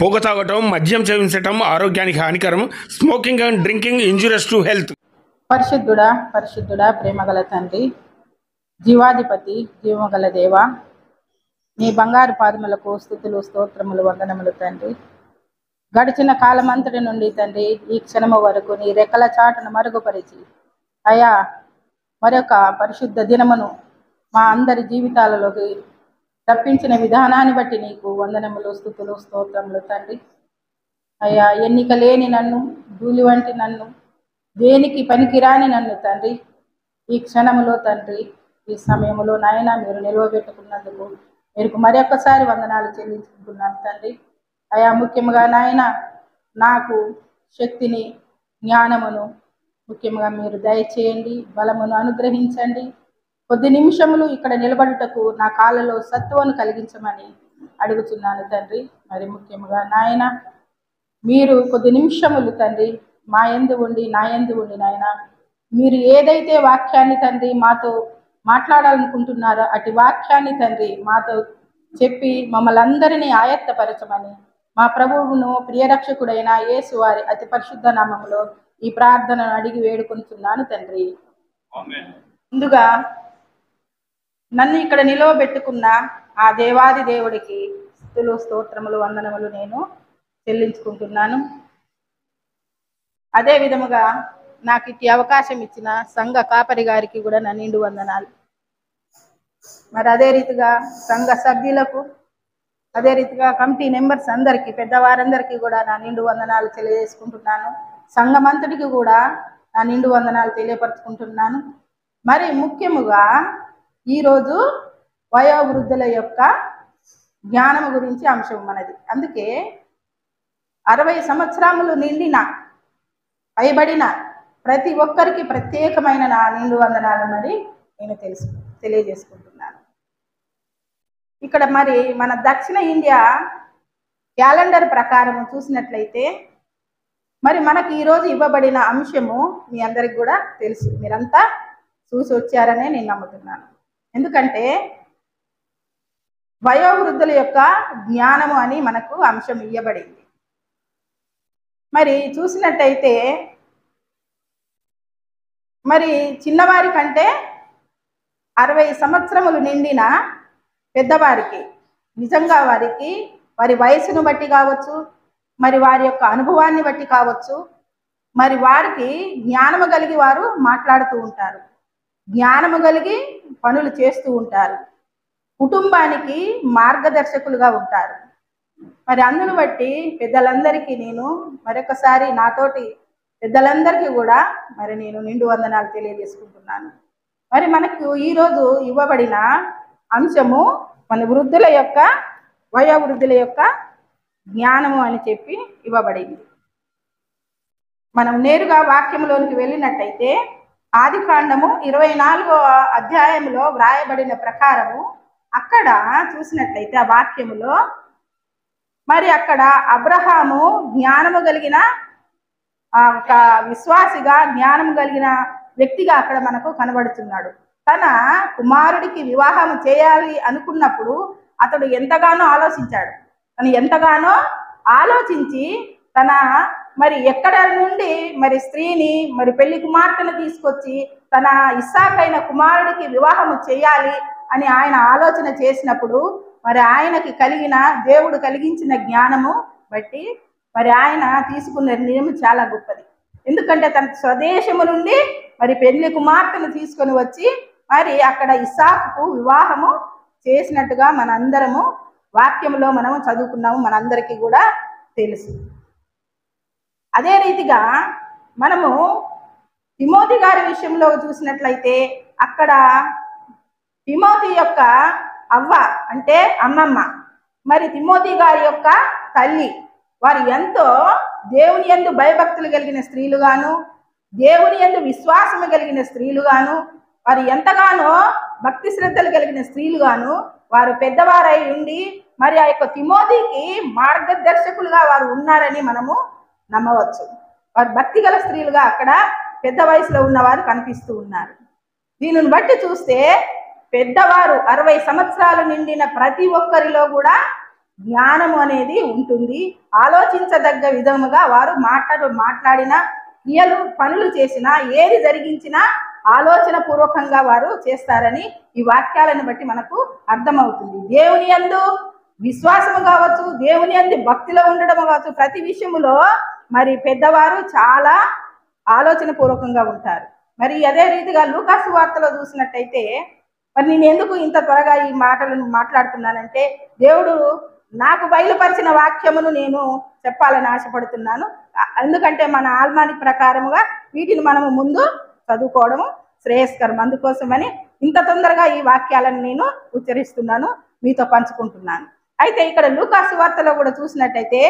పొగ తాగటం, మద్యం సేవించటం ఆరోగ్యానికి హానికరం. Smoking and drinking injurious to health. పరిశుద్ధుడా పరిశుద్ధుడా ప్రేమగల తండ్రి, జీవాధిపతి, జీవగల దేవ, నీ బంగారు పాదములకు స్తుతులు, స్తోత్రములు, వందనములు తండ్రి. గడిచిన కాలమంతటి నుండి తండ్రి ఈ క్షణము వరకు నీ రెక్కల చాటును మరుగుపరిచి అయా మరొక పరిశుద్ధ దినమును మా అందరి జీవితాలలోకి తప్పించిన విధానాన్ని బట్టి నీకు వందనములు, స్తుతులు, స్తోత్రములు తండ్రి. అయ్యా, ఎన్నిక లేని నన్ను, ధూళి వంటి నన్ను, దేనికి పనికిరాని నన్ను తండ్రి ఈ క్షణములో తండ్రి, ఈ సమయంలో నాయన మీరు నిలవబెట్టుకున్నందుకు మీరు మరొకసారి వందనాలు చెల్లించుకుంటున్నాను తండ్రి. అయా, ముఖ్యంగా నాయన నాకు శక్తిని, జ్ఞానమును ముఖ్యంగా మీరు దయచేయండి, బలమును అనుగ్రహించండి. కొద్ది నిమిషములు ఇక్కడ నిలబడుటకు నా కాళ్ళలో సత్తువను కలిగించమని అడుగుతున్నాను తండ్రి. మరి ముఖ్యంగా నాయన మీరు కొద్ది నిమిషములు తండ్రి మా యందు ఉండి, నా యందు ఉండి నాయన మీరు ఏదైతే వాక్యాన్ని తండ్రి మాతో మాట్లాడాలనుకుంటున్నారో అటు వాక్యాన్ని తండ్రి మాతో చెప్పి మమ్మల్ని అందరినీ ఆయత్తపరచమని మా ప్రభువును ప్రియరక్షకుడైన యేసు వారి అతి పరిశుద్ధ నామములో ఈ ప్రార్థనను అడిగి వేడుకొంటున్నాను తండ్రి. ముందుగా నన్ను ఇక్కడ నిలవబెట్టుకున్న ఆ దేవాది దేవుడికి స్తుతులు, స్తోత్రములు, వందనములు నేను చెల్లించుకుంటున్నాను. అదే విధముగా నాకు ఇట్టి అవకాశం ఇచ్చిన సంఘ కాపరి గారికి కూడా నా నిండు వందనాలు. మరి అదే రీతిగా సంఘ సభ్యులకు, అదే రీతిగా కమిటీ మెంబర్స్ అందరికీ, పెద్దవారందరికీ కూడా నా నిండు వందనాలు తెలియజేసుకుంటున్నాను. సంఘమంతటికి కూడా నా నిండు వందనాలు తెలియపరుచుకుంటున్నాను. మరి ముఖ్యముగా ఈరోజు వయోవృద్ధుల యొక్క జ్ఞానము గురించి అంశం మనది. అందుకే 60 సంవత్సరములు నిండిన పైబడిన ప్రతి ఒక్కరికి ప్రత్యేకమైన నా నిండు వందనాలు మరి నేను తెలియజేసుకుంటున్నాను. ఇక్కడ మరి మన దక్షిణ ఇండియా క్యాలెండర్ ప్రకారం చూసినట్లయితే మరి మనకి ఈరోజు ఇవ్వబడిన అంశము మీ అందరికి కూడా తెలుసు, మీరంతా చూసి వచ్చారనే నేను నమ్ముతున్నాను. ఎందుకంటే వయోవృద్ధుల యొక్క జ్ఞానము అని మనకు అంశం ఇవ్వబడింది. మరి చూసినట్టయితే మరి చిన్నవారి కంటే 60 సంవత్సరములు నిండిన పెద్దవారికి నిజంగా వారికి వారి వయసును బట్టి కావచ్చు, మరి వారి యొక్క అనుభవాన్ని బట్టి కావచ్చు, మరి వారికి జ్ఞానము కలిగి వారు మాట్లాడుతూ ఉంటారు, జ్ఞానము కలిగి పనులు చేస్తూ ఉంటారు, కుటుంబానికి మార్గదర్శకులుగా ఉంటారు. మరి అందును బట్టి పెద్దలందరికీ నేను మరొకసారి నాతోటి పెద్దలందరికీ కూడా మరి నేను నిండు వందనాలు తెలియజేసుకుంటున్నాను. మరి మనకు ఈరోజు ఇవ్వబడిన అంశము మన వృద్ధుల యొక్క, వయోవృద్ధుల యొక్క జ్ఞానము అని చెప్పి ఇవ్వబడింది. మనం నేరుగా వాక్యంలోనికి వెళ్ళినట్టయితే ఆదికాండము 24వ అధ్యాయంలో వ్రాయబడిన ప్రకారము అక్కడ చూసినట్లయితే ఆ వాక్యములో మరి అక్కడ అబ్రహాము జ్ఞానము కలిగిన ఒక విశ్వాసిగా, జ్ఞానము కలిగిన వ్యక్తిగా అక్కడ మనకు కనబడుతున్నాడు. తన కుమారుడికి వివాహం చేయాలి అనుకున్నప్పుడు అతడు ఎంతగానో ఆలోచించాడు. తను ఎంతగానో ఆలోచించి తన మరి ఎక్కడ నుండి మరి స్త్రీని, మరి పెళ్లి కుమార్తెను తీసుకొచ్చి తన ఇస్సాకైన కుమారుడికి వివాహము చేయాలి అని ఆయన ఆలోచన చేసినప్పుడు మరి ఆయనకి కలిగిన, దేవుడు కలిగించిన జ్ఞానము బట్టి మరి ఆయన తీసుకున్న నిర్ణయం చాలా గొప్పది. ఎందుకంటే తన స్వదేశము నుండి మరి పెళ్లి కుమార్తెను తీసుకొని వచ్చి మరి అక్కడ ఇస్సాకుకు వివాహము చేసినట్టుగా మనందరము వాక్యంలో మనము చదువుకున్నాము, మనందరికీ కూడా తెలుసు. అదే రీతిగా మనము తిమోతి గారి విషయంలో చూసినట్లయితే అక్కడ తిమోతి యొక్క అవ్వ అంటే అమ్మమ్మ, మరి తిమోతి గారి యొక్క తల్లి, వారు ఎంతో దేవుని యందు భయభక్తులు కలిగిన స్త్రీలుగాను, దేవుని యందు విశ్వాసము కలిగిన స్త్రీలుగాను, వారు ఎంతగానో భక్తి శ్రద్ధలు కలిగిన స్త్రీలుగాను వారు పెద్దవారై ఉండి మరి ఆ యొక్క తిమోతికి మార్గదర్శకులుగా వారు ఉన్నారని మనము నమ్మవచ్చు. వారు భక్తి గల స్త్రీలుగా అక్కడ పెద్ద వయసులో ఉన్నవారు కనిపిస్తూ ఉన్నారు. దీనిని బట్టి చూస్తే పెద్దవారు 60 సంవత్సరాలు నిండిన ప్రతి ఒక్కరిలో కూడా జ్ఞానము అనేది ఉంటుంది. ఆలోచించదగ్గ విధముగా వారు మాట్లాడిన క్రియలు పనులు చేసినా ఏది జరిగించినా ఆలోచన పూర్వకంగా వారు చేస్తారని ఈ వాక్యాలను బట్టి మనకు అర్థమవుతుంది. దేవుని యందు విశ్వాసము కావచ్చు, దేవుని యందు భక్తిలో ఉండడం కావచ్చు, ప్రతి విషయములో మరి పెద్దవారు చాలా ఆలోచన పూర్వకంగా ఉంటారు. మరి అదే రీతిగా లూకా సువార్తలో చూసినట్టయితే మరి నేను ఎందుకు ఇంత త్వరగా ఈ మాటలను మాట్లాడుతున్నానంటే దేవుడు నాకు బయలుపరిచిన వాక్యమును నేను చెప్పాలని ఆశపడుతున్నాను. ఎందుకంటే మన ఆల్మానిక్ ప్రకారముగా వీటిని మనము ముందు చదువుకోవడము శ్రేయస్కరం. అందుకోసమని ఇంత తొందరగా ఈ వాక్యాలను నేను ఉచ్చరిస్తున్నాను, మీతో పంచుకుంటున్నాను. అయితే ఇక్కడ లూకా సువార్తలో కూడా చూసినట్టయితే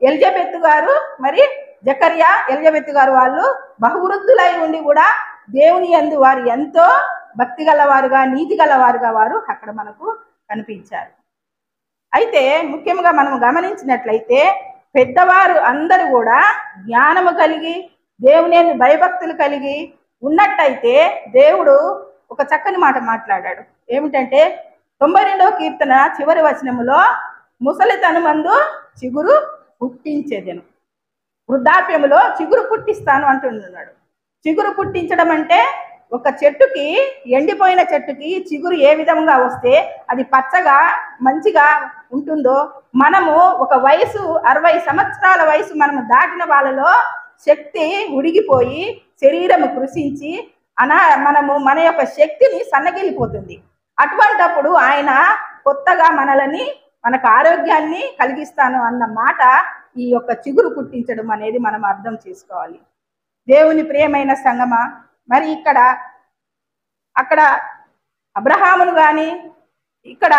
ఎలిజబెత్ గారు మరి జకర్యా ఎలిజబెత్ గారు వాళ్ళు బహువృద్ధులై ఉండి కూడా దేవుని యందు వారు ఎంతో భక్తి గలవారుగా నీతి గలవారుగా వారు అక్కడ మనకు కనిపించారు. అయితే ముఖ్యంగా మనం గమనించినట్లయితే పెద్దవారు అందరూ కూడా జ్ఞానము కలిగి దేవుని యందు భయభక్తులు కలిగి ఉన్నట్టయితే దేవుడు ఒక చక్కని మాట మాట్లాడాడు. ఏమిటంటే 92వ కీర్తన చివరి వచనములో ముసలితనమందు చిగురు పుట్టించేదెను, వృద్ధాప్యములో చిగురు పుట్టిస్తాను అంటున్నాడు. చిగురు పుట్టించడం అంటే ఒక చెట్టుకి, ఎండిపోయిన చెట్టుకి చిగురు ఏ విధంగా వస్తే అది పచ్చగా మంచిగా ఉంటుందో, మనము ఒక వయసు 60 సంవత్సరాల వయసు మనము దాటిన వాళ్ళలో శక్తి ఉడిగిపోయి శరీరము కృషించి మనము మన యొక్క శక్తిని సన్నగిలిపోతుంది. అటువంటప్పుడు ఆయన కొత్తగా మనకు ఆరోగ్యాన్ని కలిగిస్తాను అన్న మాట ఈ యొక్క చిగురు పుట్టించడం అనేది మనం అర్థం చేసుకోవాలి. దేవుని ప్రియమైన సంగమా, మరి అక్కడ అబ్రహామును కానీ ఇక్కడ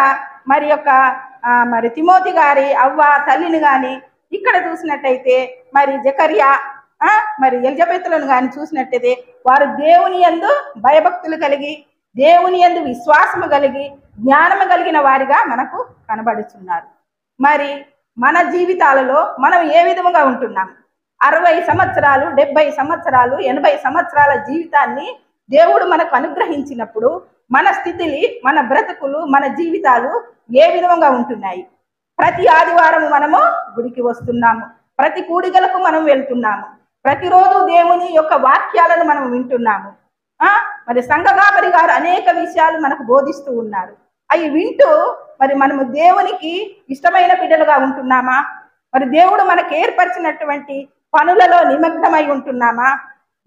మరి తిమోతి గారి అవ్వ తల్లిని కానీ ఇక్కడ చూసినట్టయితే మరి జకర్యా మరి ఎలిజబెత్లను కానీ చూసినట్టయితే వారు దేవుని యందు భయభక్తులు కలిగి దేవుని యందు విశ్వాసము కలిగి జ్ఞానము కలిగిన వారిగా మనకు కనబడుతున్నారు. మరి మన జీవితాలలో మనం ఏ విధముగా ఉంటున్నాం? 60 సంవత్సరాలు 70 సంవత్సరాలు 80 సంవత్సరాల జీవితాన్ని దేవుడు మనకు అనుగ్రహించినప్పుడు మన స్థితిని, మన బ్రతుకులు, మన జీవితాలు ఏ విధంగా ఉంటున్నాయి? ప్రతి ఆదివారం మనము గుడికి వస్తున్నాము, ప్రతి కూడికలకు మనం వెళ్తున్నాము, ప్రతిరోజు దేవుని యొక్క వాక్యాలను మనం వింటున్నాము. మరి సంఘ కాపరి గారు అనేక విషయాలు మనకు బోధిస్తూ ఉన్నారు. అవి వింటూ మరి మనము దేవునికి ఇష్టమైన బిడ్డలుగా ఉంటున్నామా? మరి దేవుడు మనకు ఏర్పరిచినటువంటి పనులలో నిమగ్నమై ఉంటున్నామా?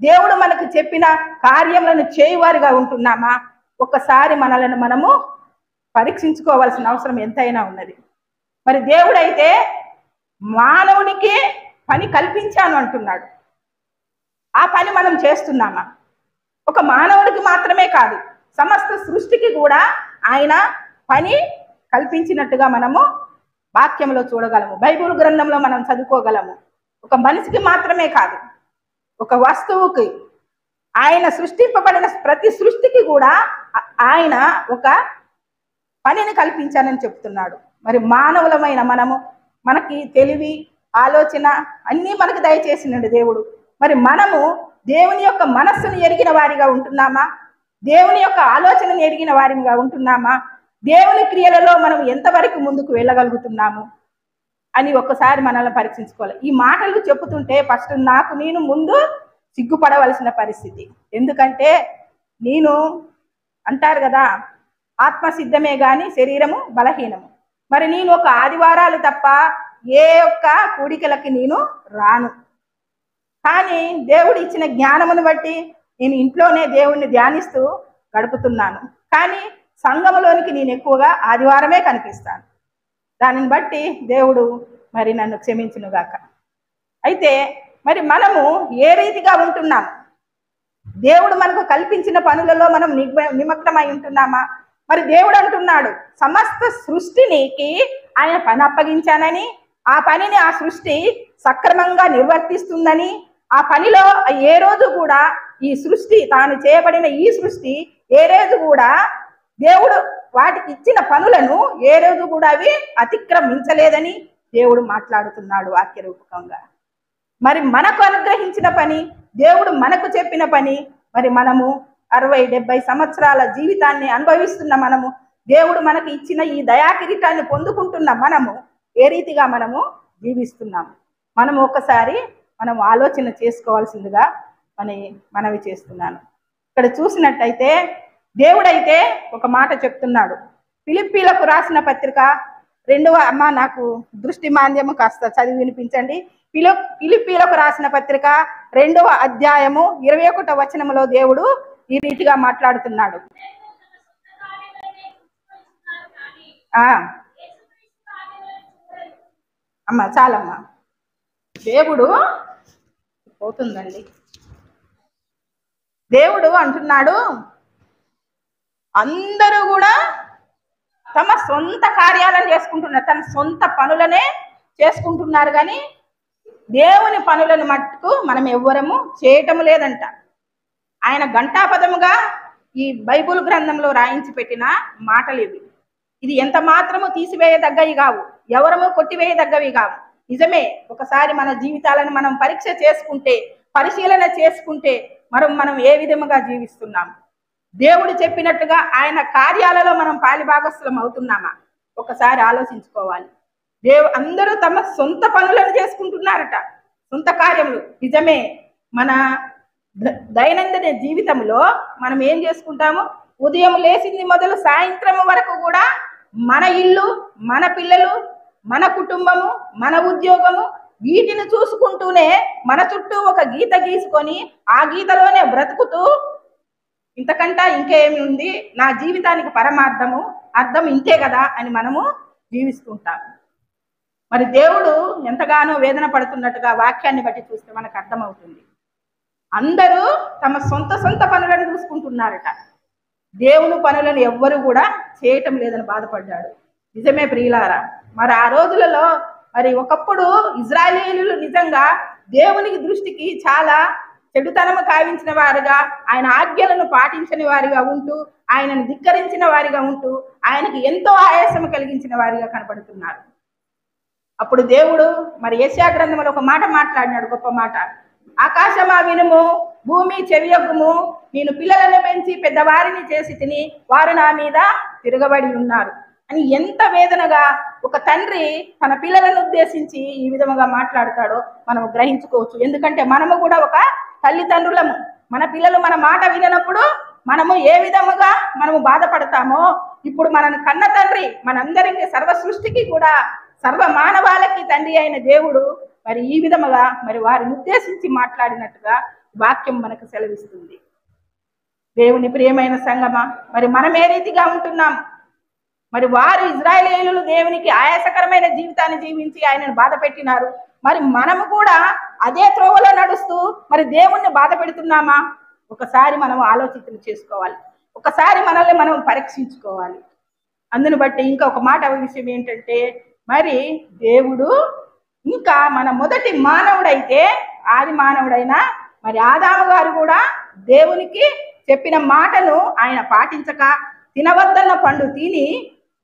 దేవుడు మనకు చెప్పిన కార్యములను చేయవారిగా ఉంటున్నామా? ఒక్కసారి మనలను మనము పరీక్షించుకోవాల్సిన అవసరం ఎంతైనా ఉన్నది. మరి దేవుడైతే మానవునికి పని కల్పించాను అంటున్నాడు. ఆ పని మనం చేస్తున్నామా? ఒక మానవుడికి మాత్రమే కాదు, సమస్త సృష్టికి కూడా ఆయన పని కల్పించినట్టుగా మనము వాక్యంలో చూడగలము, బైబిల్ గ్రంథంలో మనం చదువుకోగలము. ఒక మనిషికి మాత్రమే కాదు, ఒక వస్తువుకి, ఆయన సృష్టింపబడిన ప్రతి సృష్టికి కూడా ఆయన ఒక పనిని కల్పించానని చెప్తున్నాడు. మరి మానవులమైన మనకి తెలివి, ఆలోచన అన్నీ మనకు దయచేసినాడు దేవుడు. మరి మనము దేవుని యొక్క మనస్సును ఎరిగిన వారిగా ఉంటున్నామా? దేవుని యొక్క ఆలోచనను ఎరిగిన వారిగా ఉంటున్నామా? దేవుని క్రియలలో మనం ఎంతవరకు ముందుకు వెళ్ళగలుగుతున్నాము అని ఒక్కసారి మనల్ని పరీక్షించుకోవాలి. ఈ మాటలు చెప్పుతుంటే ఫస్ట్ నేను ముందు సిగ్గుపడవలసిన పరిస్థితి. ఎందుకంటే అంటారు కదా, ఆత్మ సిద్ధమే కానీ శరీరము బలహీనము. మరి నేను ఒక ఆదివారాలు తప్ప ఏ ఒక్క కూడికలకి నేను రాను. కానీ దేవుడు ఇచ్చిన జ్ఞానమును బట్టి నేను ఇంట్లోనే దేవుణ్ణి ధ్యానిస్తూ గడుపుతున్నాను. కానీ సంఘములోనికి నేను ఎక్కువగా ఆదివారమే కనిపిస్తాను. దానిని బట్టి దేవుడు మరి నన్ను క్షమించునుగాక. అయితే మరి మనము ఏ రీతిగా ఉంటున్నాం? దేవుడు మనకు కల్పించిన పనులలో మనం నిమగ్నమై ఉంటున్నామా? మరి దేవుడు అంటున్నాడు, సమస్త సృష్టినికి ఆయన పని అప్పగించానని, ఆ పనిని ఆ సృష్టి సక్రమంగా నిర్వర్తిస్తుందని, ఆ పనిలో ఏ రోజు కూడా ఈ సృష్టి, తాను చేయబడిన ఈ సృష్టి ఏ రోజు కూడా దేవుడు వాటికి ఇచ్చిన పనులను ఏ రోజు కూడా అవి అతిక్రమించలేదని దేవుడు మాట్లాడుతున్నాడు వాక్య రూపకంగా. మరి మనకు అనుగ్రహించిన పని, దేవుడు మనకు చెప్పిన పని, మరి మనము 60-70 సంవత్సరాల జీవితాన్ని అనుభవిస్తున్న మనము, దేవుడు మనకు ఇచ్చిన ఈ దయాకిరీటాన్ని పొందుకుంటున్న మనము ఏ రీతిగా మనము జీవిస్తున్నాము మనం ఒకసారి మనం ఆలోచన చేసుకోవాల్సిందిగా మనవి చేస్తున్నాను. ఇక్కడ చూసినట్టయితే దేవుడైతే ఒక మాట చెప్తున్నాడు. ఫిలిప్పీలకు రాసిన పత్రిక 2వ అమ్మ నాకు దృష్టి మాంద్యము కాస్త చదివి వినిపించండి. ఫిలిప్పీలకు రాసిన పత్రిక 2వ అధ్యాయము 21వ వచనములో దేవుడు ఈ రీతిగా మాట్లాడుతున్నాడు. అమ్మ చాలమ్మా. దేవుడు పోతుందండి. దేవుడు అంటున్నాడు, అందరూ కూడా తమ సొంత కార్యాలను చేసుకుంటున్నారు, తన సొంత పనులనే చేసుకుంటున్నారు, కానీ దేవుని పనులను మట్టుకు మనం ఎవ్వరము చేయటం లేదంట. ఆయన ఘంటాపదముగా ఈ బైబుల్ గ్రంథంలో రాయించి పెట్టిన మాటలు ఇవి. ఇది ఎంత మాత్రము తీసివేయదగ్గవి కావు, ఎవరము కొట్టివేయదగ్గవి కావు. నిజమే, ఒకసారి మన జీవితాలను మనం పరీక్ష చేసుకుంటే, పరిశీలన చేసుకుంటే మనం ఏ విధముగా జీవిస్తున్నాం, దేవుడు చెప్పినట్టుగా ఆయన కార్యాలలో మనం పాలిభాగస్థులం అవుతున్నామా ఒకసారి ఆలోచించుకోవాలి. అందరూ తమ సొంత పనులను చేసుకుంటున్నారట, సొంత కార్యములు. నిజమే, మన దైనందిన జీవితంలో మనం ఏం చేసుకుంటాము, ఉదయం లేచింది మొదలు సాయంత్రం వరకు కూడా మన ఇల్లు, మన పిల్లలు, మన కుటుంబము, మన ఉద్యోగము, వీటిని చూసుకుంటూనే మన చుట్టూ ఒక గీత గీసుకొని ఆ గీతలోనే బ్రతుకుతూ ఇంతకంటా ఇంకేమి ఉంది, నా జీవితానికి పరమార్థము అర్థం ఇంతే కదా అని మనము జీవిస్తుంటాం. మరి దేవుడు ఎంతగానో వేదన పడుతున్నట్టుగా వాక్యాన్ని బట్టి చూస్తే మనకు అర్థమవుతుంది. అందరూ తమ సొంత పనులను చూసుకుంటున్నారట, దేవుని పనులను ఎవ్వరు కూడా చేయటం లేదని బాధపడ్డాడు. నిజమే ప్రియులారా, మరి ఆ రోజులలో మరి ఒకప్పుడు ఇజ్రాయేలీయులు నిజంగా దేవునికి దృష్టికి చాలా చెడుతనము కావించిన వారుగా, ఆయన ఆజ్ఞలను పాటించని వారిగా ఉంటూ, ఆయనను ధిక్కరించిన వారిగా ఉంటూ, ఆయనకి ఎంతో ఆయాసము కలిగించిన వారిగా కనపడుతున్నారు. అప్పుడు దేవుడు మరి యెషయా గ్రంథంలో ఒక మాట మాట్లాడినాడు, గొప్ప మాట. ఆకాశమా వినుము, భూమి చెవియొగ్గుము, నేను పిల్లలను పెంచి పెద్దవారిని చేసి తిని వారు నా మీద తిరగబడి ఉన్నారు అని ఎంత వేదనగా ఒక తండ్రి తన పిల్లలను ఉద్దేశించి ఈ విధముగా మాట్లాడతాడో మనం గ్రహించుకోవచ్చు. ఎందుకంటే మనము కూడా ఒక తల్లిదండ్రులము. మన పిల్లలు మన మాట వినప్పుడు మనము ఏ విధముగా మనము బాధపడతామో, ఇప్పుడు మనను కన్న తండ్రి మనందరికీ సర్వ సృష్టికి కూడా సర్వ మానవాళకి తండ్రి అయిన దేవుడు మరి ఈ విధముగా మరి వారిని ఉద్దేశించి మాట్లాడినట్టుగా వాక్యం మనకు సెలవిస్తుంది. దేవుని ప్రియమైన సంగమా, మరి మనం ఏ రీతిగా ఉంటున్నాం? మరి వారు ఇజ్రాయేలీయులు దేవునికి ఆయాసకరమైన జీవితాన్ని జీవించి ఆయనను బాధ పెట్టినారు. మరి మనము కూడా అదే త్రోవలో నడుస్తూ మరి దేవుణ్ణి బాధ పెడుతున్నామా ఒకసారి మనం ఆలోచన చేసుకోవాలి, ఒకసారి మనల్ని మనం పరీక్షించుకోవాలి. అందును బట్టి ఇంకా ఒక మాట విషయం ఏంటంటే, మరి దేవుడు ఇంకా మన మొదటి మానవుడైతే, ఆది మానవుడైనా మరి ఆదాము గారు కూడా దేవునికి చెప్పిన మాటను ఆయన పాటించక తినవద్దన్న పండు తిని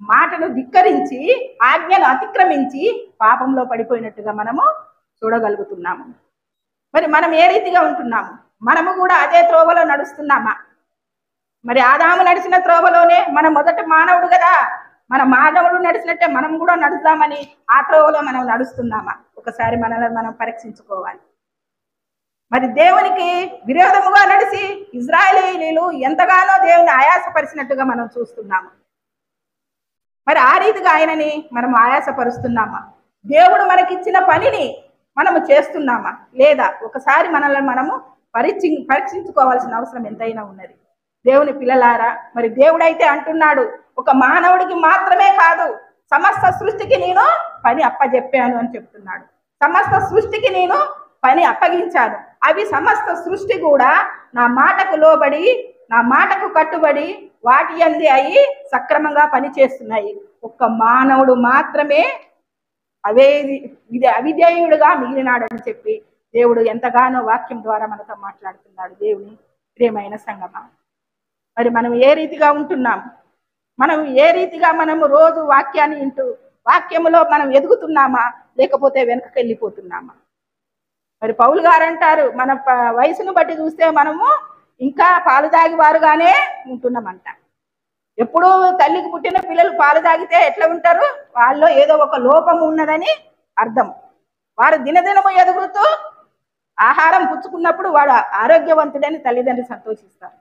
మాటను ధిక్కరించి ఆజ్ఞను అతిక్రమించి పాపంలో పడిపోయినట్టుగా మనము చూడగలుగుతున్నాము. మరి మనం ఏ రీతిగా ఉంటున్నాము? మనము కూడా అదే త్రోవలో నడుస్తున్నామా? మరి ఆదాము నడిచిన త్రోవలోనే మన మొదటి మానవుడు కదా, మన మానవుడు నడిచినట్టే మనం కూడా నడుద్దామని ఆ త్రోవలో మనం నడుస్తున్నామా ఒకసారి మనల్ని మనం పరీక్షించుకోవాలి. మరి దేవునికి విరోధముగా నడిచి ఇజ్రాయేలీయులు ఎంతగానో దేవుని ఆయాసపరిచినట్టుగా మనం చూస్తున్నాము. మరి ఆ రీతిగా ఆయనని మనం ఆయాసపరుస్తున్నామా? దేవుడు మనకిచ్చిన పనిని మనము చేస్తున్నామా లేదా? ఒకసారి మనల్ని మనము పరీక్షించుకోవాల్సిన అవసరం ఎంతైనా ఉన్నది. దేవుని పిల్లలారా, మరి దేవుడైతే అంటున్నాడు, ఒక మానవుడికి మాత్రమే కాదు సమస్త సృష్టికి నేను పని అప్పజెప్పాను అని చెప్తున్నాడు. సమస్త సృష్టికి నేను పని అప్పగించాను, అవి సమస్త సృష్టి కూడా నా మాటకు లోబడి నా మాటకు కట్టుబడి వాటి అంది అయి సక్రమంగా పనిచేస్తున్నాయి. ఒక్క మానవుడు మాత్రమే అవిధేయుడుగా మిగిలినాడని చెప్పి దేవుడు ఎంతగానో వాక్యం ద్వారా మనతో మాట్లాడుతున్నాడు. దేవుని ప్రియమైన సంగమా, మరి మనం ఏ రీతిగా ఉంటున్నాం? మనం ఏ రీతిగా మనము రోజు వాక్యాన్ని వింటూ వాక్యములో మనం ఎదుగుతున్నామా లేకపోతే వెనకకి వెళ్ళిపోతున్నామా? మరి పౌలు గారు అంటారు, మన వయసును బట్టి చూస్తే మనము ఇంకా పాలు తాగి వారుగానే ఉంటున్నామంట. ఎప్పుడూ తల్లికి పుట్టిన పిల్లలు పాలు తాగితే ఎట్లా ఉంటారు? వాళ్ళలో ఏదో ఒక లోపం ఉన్నదని అర్థం. వారు దినదినము ఎదుగుతూ ఆహారం పుచ్చుకున్నప్పుడు వాడు ఆరోగ్యవంతుడని తల్లిదండ్రులు సంతోషిస్తారు.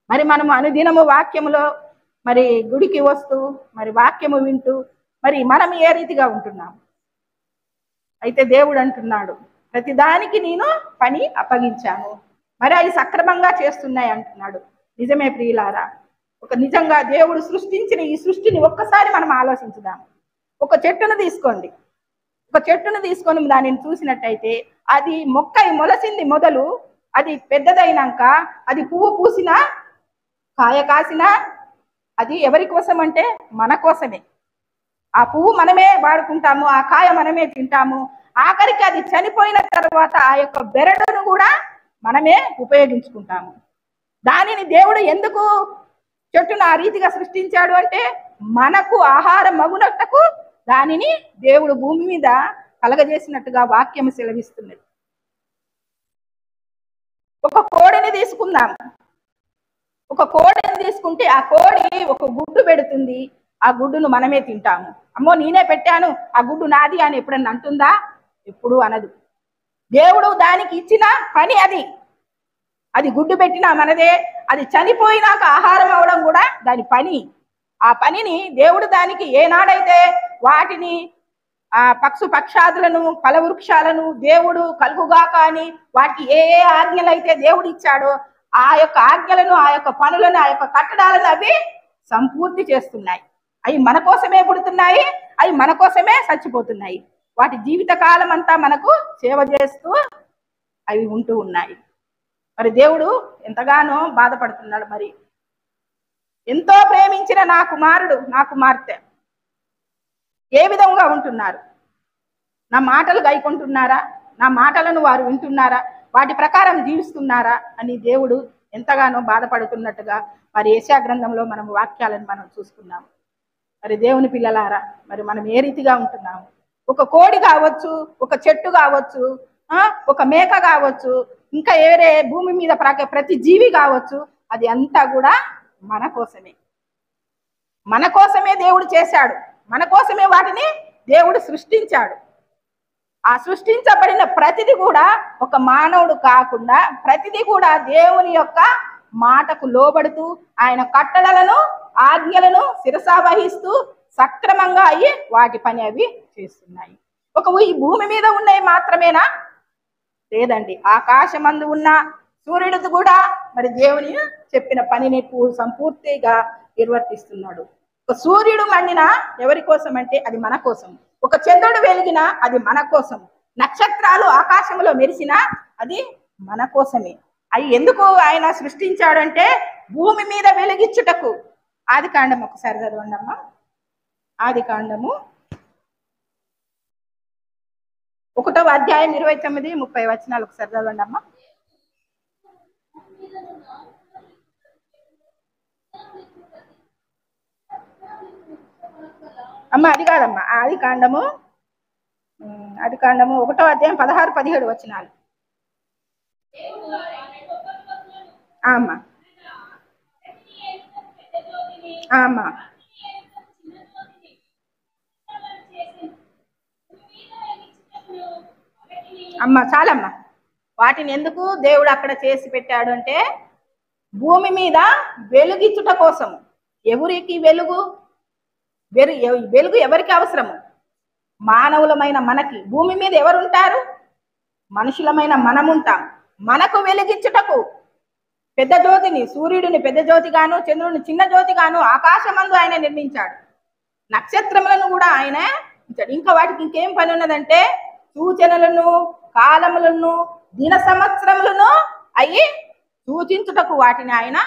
మరి మనము అనుదినము వాక్యములో మరి గుడికి వస్తూ మరి వాక్యము వింటూ మరి మనం ఏ రీతిగా ఉంటున్నాము? అయితే దేవుడు అంటున్నాడు, ప్రతిదానికి నేను పని అప్పగించాను, మరి అవి సక్రమంగా చేస్తున్నాయి అంటున్నాడు. నిజమే ప్రియులారా, నిజంగా దేవుడు సృష్టించిన ఈ సృష్టిని ఒక్కసారి మనం ఆలోచించుదాం. ఒక చెట్టును తీసుకోండి, ఒక చెట్టును తీసుకొని దానిని చూసినట్టయితే అది మొక్క మొలసింది మొదలు అది పెద్దదైనాక అది పువ్వు పూసినా కాయ కాసినా అది ఎవరి కోసం అంటే మన కోసమే. ఆ పువ్వు మనమే వాడుకుంటాము, ఆ కాయ మనమే తింటాము. ఆఖరికి అది చనిపోయిన తర్వాత ఆ యొక్క బెరడును కూడా మనమే ఉపయోగించుకుంటాము. దానిని దేవుడు ఎందుకు చెట్టును ఆ రీతిగా సృష్టించాడు అంటే మనకు ఆహారం మగునట్టుకు దానిని దేవుడు భూమి మీద కలగజేసినట్టుగా వాక్యం సెలవిస్తున్నది. ఒక కోడిని తీసుకుందాం. ఒక కోడిని తీసుకుంటే ఆ కోడి ఒక గుడ్డు పెడుతుంది, ఆ గుడ్డును మనమే తింటాము. అమ్మో నేనే పెట్టాను, ఆ గుడ్డు నాది అని ఎప్పుడన్నా అంటుందా? ఎప్పుడు అనదు. దేవుడు దానికి ఇచ్చిన పని అది. అది గుడ్డు పెట్టినా మనదే, అది చనిపోయినాక ఆహారం అవడం కూడా దాని పని. ఆ పనిని దేవుడు దానికి ఏనాడైతే వాటిని పక్షాదులను ఫలవృక్షాలను దేవుడు కలుగుగాక అని వాటికి ఏ ఏ ఆజ్ఞలు అయితే దేవుడు ఇచ్చాడో ఆ యొక్క ఆజ్ఞలను, ఆ యొక్క పనులను, ఆ యొక్క కట్టడాలను అవి సంపూర్తి చేస్తున్నాయి. అవి మన కోసమే పుడుతున్నాయి, అవి మన కోసమే చచ్చిపోతున్నాయి. వాటి జీవిత కాలం అంతా మనకు సేవ చేస్తూ అవి ఉంటూ ఉన్నాయి. మరి దేవుడు ఎంతగానో బాధపడుతున్నాడు. మరి ఎంతో ప్రేమించిన నా కుమారుడు, నా కుమార్తె ఏ విధంగా ఉంటున్నారు? నా మాటలు గైకొంటున్నారా? నా మాటలను వారు వింటున్నారా? వాటి ప్రకారం జీవిస్తున్నారా అని దేవుడు ఎంతగానో బాధపడుతున్నట్టుగా మరి యెషయా గ్రంథంలో మనం వాక్యాలను మనం చూసుకున్నాము. మరి దేవుని పిల్లలారా, మరి మనం ఏ రీతిగా ఉంటున్నాము? ఒక కోడి కావచ్చు, ఒక చెట్టు కావచ్చు, ఒక మేక కావచ్చు, ఇంకా ఏరే భూమి మీద ప్రతి జీవి కావచ్చు, అది అంతా కూడా మన కోసమే. మన కోసమే దేవుడు చేశాడు, మన కోసమే వాటిని దేవుడు సృష్టించాడు. ఆ సృష్టించబడిన ప్రతిది కూడా ఒక మానవుడు కాకుండా ప్రతిది కూడా దేవుని యొక్క మాటకు లోబడుతూ ఆయన కట్టడలను, ఆజ్ఞలను శిరసావహిస్తూ సక్రమంగా అయ్యి వాటి పని అవి చేస్తున్నాయి. ఈ భూమి మీద ఉన్నవి మాత్రమేనా? లేదండి. ఆకాశమందు ఉన్న సూర్యుడు కూడా మరి దేవుని చెప్పిన పనిని సంపూర్తిగా నిర్వర్తిస్తున్నాడు. ఒక సూర్యుడు మండినా ఎవరి కోసం అంటే అది మన కోసం. ఒక చంద్రుడు వెలిగినా అది మన కోసం. నక్షత్రాలు ఆకాశంలో మెరిసినా అది మన కోసమే. అవి ఎందుకు ఆయన సృష్టించాడంటే భూమి మీద వెలిగించుటకు. ఆదికాండం ఒకసారి చదవండి అమ్మా. ఆదికాండము 1వ అధ్యాయం 29, 30 వచనాలు ఒకసారి చదవండి అమ్మా. అమ్మ అది కాదమ్మా, ఆదికాండము 1వ అధ్యాయం 16, 17 వచనాలు. అమ్మా అమ్మా అమ్మ చాలమ్మా. వాటిని ఎందుకు దేవుడు అక్కడ చేసి పెట్టాడు అంటే భూమి మీద వెలుగిచ్చుట కోసం. ఎవరికి వెలుగు? వెలుగు ఎవరికి అవసరము? మానవులమైన మనకి. భూమి మీద ఎవరుంటారు? మనుషులమైన మనముంటాం. మనకు వెలిగించుటకు పెద్ద జ్యోతిని, సూర్యుడిని పెద్ద జ్యోతిగాను, చంద్రుడిని చిన్న జ్యోతిగాను ఆకాశమందు ఆయన నిర్మించాడు. నక్షత్రములను కూడా ఆయన ఇచ్చాడు. ఇంకా వాటికి ఇంకేం పని ఉన్నదంటే సూచనలను, కాలములను, దిన సంవత్సరములను అయ్యి సూచించుటకు వాటిని ఆయన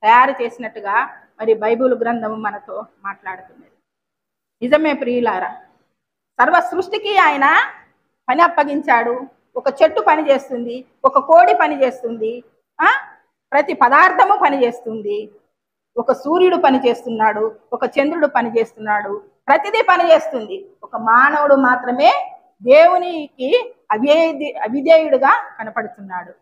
తయారు చేసినట్టుగా మరి బైబిల్ గ్రంథము మనతో మాట్లాడుతున్నది. నిజమే ప్రియులారా, సర్వ సృష్టికి ఆయన పని అప్పగించాడు. ఒక చెట్టు పని చేస్తుంది, ఒక కోడి పని చేస్తుంది, ప్రతి పదార్థము పని చేస్తుంది. ఒక సూర్యుడు పని చేస్తున్నాడు, ఒక చంద్రుడు పని చేస్తున్నాడు, ప్రతిదీ పని చేస్తుంది. ఒక మానవుడు మాత్రమే దేవునికి అవిధేయుడుగా కనపడుతున్నాడు.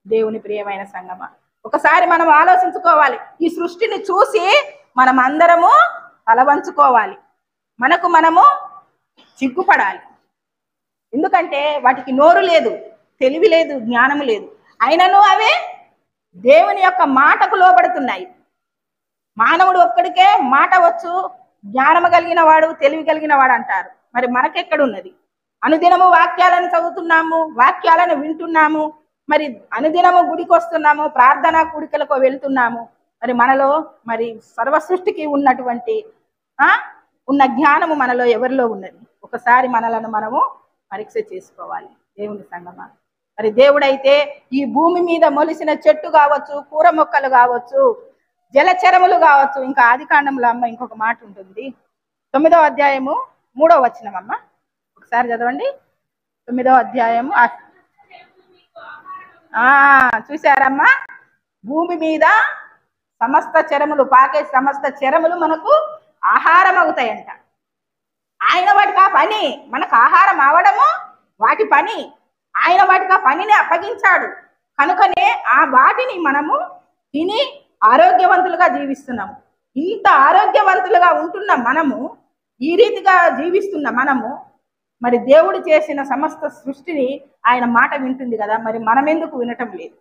దేవుని ప్రియమైన సంగమా, ఒకసారి మనం ఆలోచించుకోవాలి. ఈ సృష్టిని చూసి మనం అందరము తల వంచుకోవాలి, మనకు మనము సిగ్గుపడాలి. ఎందుకంటే వాటికి నోరు లేదు, తెలివి లేదు, జ్ఞానము లేదు. అయినను అవే దేవుని యొక్క మాటకు లోబడుతున్నాయి. మానవుడు ఒక్కడికే మాట వచ్చు, జ్ఞానము కలిగిన వాడు, తెలివి కలిగిన వాడు అంటారు. మరి మనకెక్కడున్నది? అనుదినము వాక్యాలను చదువుతున్నాము, వాక్యాలను వింటున్నాము, మరి అనుదినము గుడికి వస్తున్నాము, ప్రార్థనా కూడికలకు వెళ్తున్నాము. మరి మనలో మరి సర్వ సృష్టికి ఉన్నటువంటి ఉన్న జ్ఞానము మనలో ఎవరిలో ఉన్నది? ఒకసారి మనలను మనము పరీక్ష చేసుకోవాలి దేవుని సంగమా. మరి దేవుడైతే ఈ భూమి మీద మొలిసిన చెట్టు కావచ్చు, కూర మొక్కలు కావచ్చు, జలచరములు కావచ్చు. ఇంకా ఆదికాండంలో అమ్మ ఇంకొక మాట ఉంటుంది, 9వ అధ్యాయము 3వ వచనం అమ్మ ఒకసారి చదవండి. 9వ అధ్యాయము చూసారమ్మా, భూమి మీద సమస్త చరములు, పాకే సమస్త చరములు మనకు ఆహారం అవుతాయంట. ఆయన వాటికి ఆ పని, మనకు ఆహారం అవడము వాటి పని. ఆయన వాటికి ఆ పనిని అప్పగించాడు కనుకనే ఆ వాటిని మనము తిని ఆరోగ్యవంతులుగా జీవిస్తున్నాము. ఇంత ఆరోగ్యవంతులుగా ఉంటున్న మనము, ఈ రీతిగా జీవిస్తున్న మనము, మరి దేవుడు చేసిన సమస్త సృష్టిని ఆయన మాట వింటుంది కదా, మరి మనం ఎందుకు వినటం లేదు?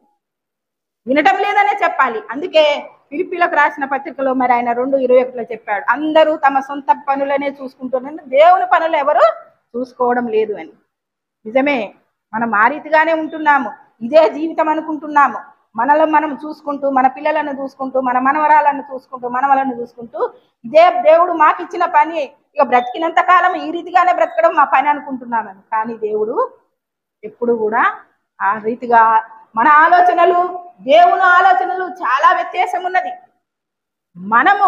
వినటం లేదనే చెప్పాలి. అందుకే ఫిలిప్పీలకు రాసిన పత్రికలో మరి ఆయన 2:21 చెప్పాడు, అందరూ తమ సొంత పనులనే చూసుకుంటున్నారు, దేవుని పనులు ఎవరు చూసుకోవడం లేదు అని. నిజమే, మనం ఆ రీతిగానే ఉంటున్నాము, ఇదే జీవితం అనుకుంటున్నాము. మనలో మనం చూసుకుంటూ, మన పిల్లలను చూసుకుంటూ, మన మనవరాలను చూసుకుంటూ, మనవలను చూసుకుంటూ, ఇదే దేవుడు మాకు ఇచ్చిన పని, ఇక బ్రతికినంత కాలం ఈ రీతిగానే బ్రతకడం మా పని అనుకుంటున్నామని. కానీ దేవుడు ఎప్పుడు కూడా ఆ రీతిగా, మన ఆలోచనలు దేవుని ఆలోచనలు చాలా వ్యత్యాసం ఉన్నది. మనము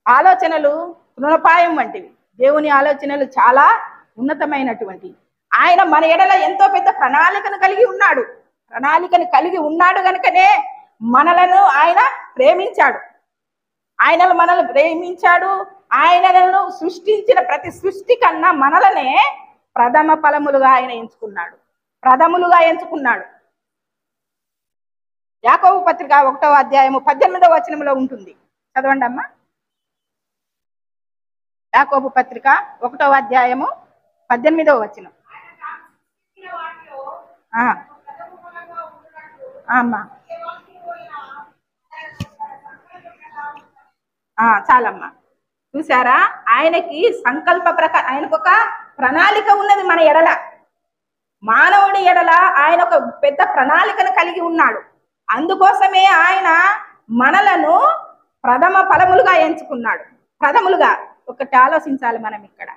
ఆలోచనలు తృణపాయం వంటివి, దేవుని ఆలోచనలు చాలా ఉన్నతమైనటువంటివి. ఆయన మన ఎడల ఎంతో పెద్ద ప్రణాళికను కలిగి ఉన్నాడు కనుకనే మనలను ఆయన ప్రేమించాడు. ఆయనను మనల్ని ప్రేమించాడు. ఆయనను సృష్టించిన ప్రతి సృష్టి కన్నా మనలనే ప్రథమ ఫలములుగా ఆయన ప్రథములుగా ఎంచుకున్నాడు. యాకోబు పత్రిక 1వ అధ్యాయము 18వ వచనంలో ఉంటుంది, చదవండి అమ్మా. యాకోబు పత్రిక 1వ అధ్యాయము 18వ వచనం. అమ్మా చాలమ్మా. చూసారా, ఆయనకి సంకల్ప ప్రకారం, ఆయనకు ఒక ప్రణాళిక ఉన్నది మన ఎడల. మానవుడి ఎడల ఆయన ఒక పెద్ద ప్రణాళికను కలిగి ఉన్నాడు. అందుకోసమే ఆయన మనలను ప్రథమ ఫలములుగా ఎంచుకున్నాడు. ప్రథములుగా ఒకటి ఆలోచించాలి మనం. ఇక్కడ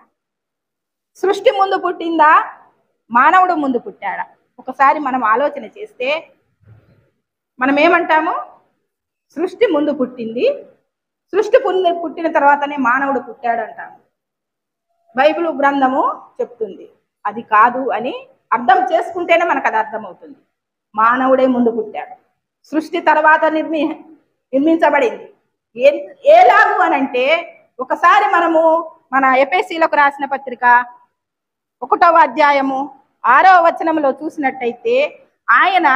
సృష్టి ముందు పుట్టిందా, మానవుడు ముందు పుట్టాడా? ఒకసారి మనం ఆలోచన చేస్తే మనం ఏమంటాము? సృష్టి ముందు పుట్టింది, సృష్టి పుట్టిన తర్వాతనే మానవుడు పుట్టాడు అంటాము. బైబిల్ గ్రంథము చెప్తుంది అది కాదు అని. అర్థం చేసుకుంటేనే మనకు అది అర్థమవుతుంది. మానవుడే ముందు పుట్టాడు, సృష్టి తర్వాత నిర్మించబడింది. ఎలాగు అని అంటే, ఒకసారి మనము మన ఎఫెసీలకు రాసిన పత్రిక 1వ అధ్యాయము 6వ వచనంలో చూసినట్టయితే, ఆయన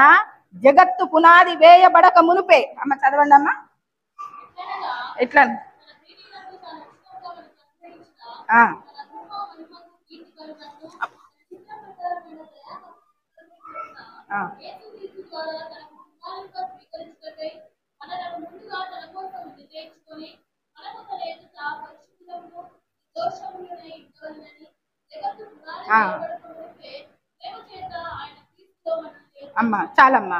జగత్తు పునాది వేయబడక మునుపే, అమ్మ చదవండి అమ్మ. ఎట్లా? అమ్మా చాలమ్మా.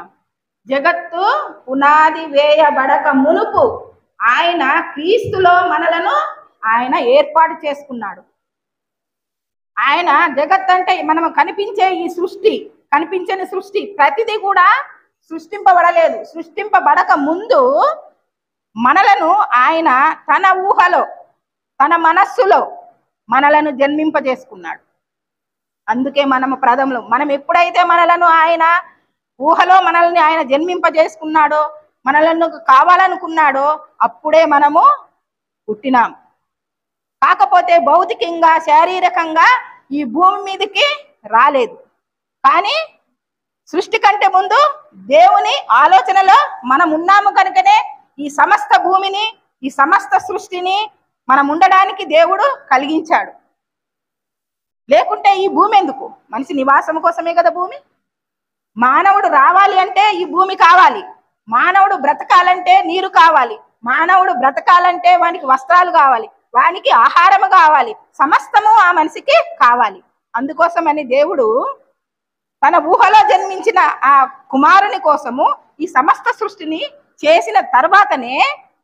జగత్తు పునాది వేయబడక మునుపు ఆయన క్రీస్తులో మనలను ఆయన ఏర్పాటు చేసుకున్నాడు. ఆయన జగత్ అంటే మనం కనిపించే ఈ సృష్టి, కనిపించని సృష్టి ప్రతిదీ కూడా సృష్టింపబడలేదు. సృష్టింపబడక ముందు మనలను ఆయన తన ఊహలో, తన మనస్సులో మనలను జన్మింపజేసుకున్నాడు. అందుకే మనము ప్రథములు. మనం ఎప్పుడైతే మనలను ఆయన ఊహలో మనల్ని ఆయన జన్మింపజేసుకున్నాడో, మనలను కావాలనుకున్నాడో, అప్పుడే మనము పుట్టినాం. కాకపోతే భౌతికంగా, శారీరకంగా ఈ భూమి మీదకి రాలేదు. కానీ సృష్టి కంటే ముందు దేవుని ఆలోచనలో మనం ఉన్నాము కనుకనే ఈ సమస్త భూమిని, ఈ సమస్త సృష్టిని మనం ఉండడానికి దేవుడు కలిగించాడు. లేకుంటే ఈ భూమి ఎందుకు? మనిషి నివాసం కోసమే కదా భూమి. మానవుడు రావాలి అంటే ఈ భూమి కావాలి, మానవుడు బ్రతకాలంటే నీరు కావాలి, మానవుడు బ్రతకాలంటే వానికి వస్త్రాలు కావాలి, వానికి ఆహారము కావాలి, సమస్తము ఆ మనిషికి కావాలి. అందుకోసమని దేవుడు తన ఊహలో జన్మించిన ఆ కుమారుని కోసము ఈ సమస్త సృష్టిని చేసిన తర్వాతనే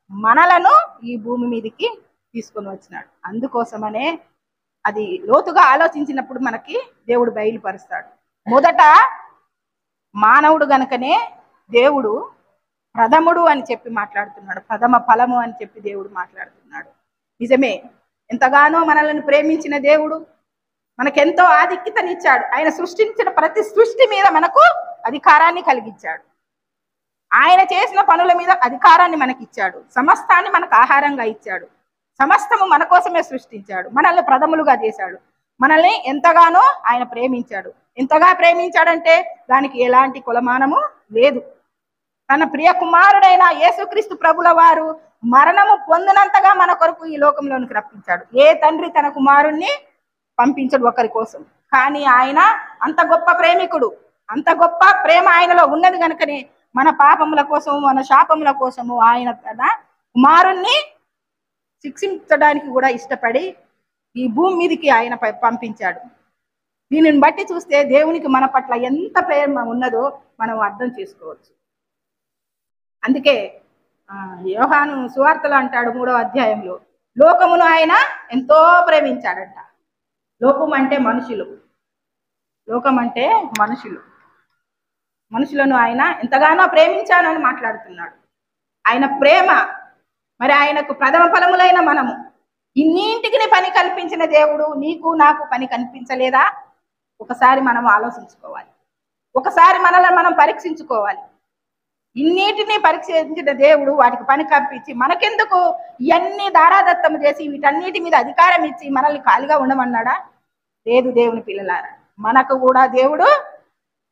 మనలను ఈ భూమి మీదకి తీసుకొని వచ్చినాడు. అందుకోసమనే అది లోతుగా ఆలోచించినప్పుడు మనకి దేవుడు బయలుపరుస్తాడు. మొదట మానవుడు గనుకనే దేవుడు ప్రథముడు అని చెప్పి మాట్లాడుతున్నాడు, ప్రథమ ఫలము అని చెప్పి దేవుడు మాట్లాడుతున్నాడు. నిజమే, ఎంతగానో మనల్ని ప్రేమించిన దేవుడు మనకెంతో ఆధిక్యతనిచ్చాడు. ఆయన సృష్టించిన ప్రతి సృష్టి మీద మనకు అధికారాన్ని కలిగించాడు. ఆయన చేసిన పనుల మీద అధికారాన్ని మనకిచ్చాడు. సమస్తాన్ని మనకు ఆహారంగా ఇచ్చాడు. సమస్తము మన కోసమే సృష్టించాడు. మనల్ని ప్రథములుగా చేశాడు. మనల్ని ఎంతగానో ఆయన ప్రేమించాడు. ఎంతగా ప్రేమించాడంటే దానికి ఎలాంటి కొలమానము లేదు. తన ప్రియ కుమారుడైన యేసుక్రీస్తు ప్రభుల వారు మరణము పొందినంతగా మన కొరకు ఈ లోకంలోనికి రప్పించాడు. ఏ తండ్రి తన కుమారుణ్ణి పంపించడు ఒకరి కోసం, కానీ ఆయన అంత గొప్ప ప్రేమికుడు. అంత గొప్ప ప్రేమ ఆయనలో ఉన్నది కనుకనే మన పాపముల కోసము, మన శాపముల కోసము ఆయన తన కుమారుణ్ణి శిక్షించడానికి కూడా ఇష్టపడి ఈ భూమి మీదకి ఆయన పంపించాడు. దీనిని బట్టి చూస్తే దేవునికి మన పట్ల ఎంత ప్రేమ ఉన్నదో మనం అర్థం చేసుకోవచ్చు. అందుకే యోహాను సువార్తలో అంటాడు 3వ అధ్యాయంలో, లోకమును ఆయన ఎంతో ప్రేమించాడంట. లోకం అంటే మనుషులు, లోకం అంటే మనుషులను ఆయన ఎంతగానో ప్రేమించాను అని మాట్లాడుతున్నాడు. ఆయన ప్రేమ, మరి ఆయనకు ప్రథమ ఫలములైన మనము, ఇన్నింటికి పని కల్పించిన దేవుడు నీకు నాకు పని కనిపించలేదా? ఒకసారి మనం ఆలోచించుకోవాలి. ఒకసారి మనల్ని మనం పరీక్షించుకోవాలి. ఇన్నిటినీ పరీక్షించిన దేవుడు వాటికి పని కల్పించి మనకెందుకు ఇవన్నీ దారాదత్తము చేసి వీటన్నిటి మీద అధికారం ఇచ్చి మనల్ని ఖాళీగా ఉండమన్నాడా? లేదు. దేవుని పిల్లలారా, మనకు కూడా దేవుడు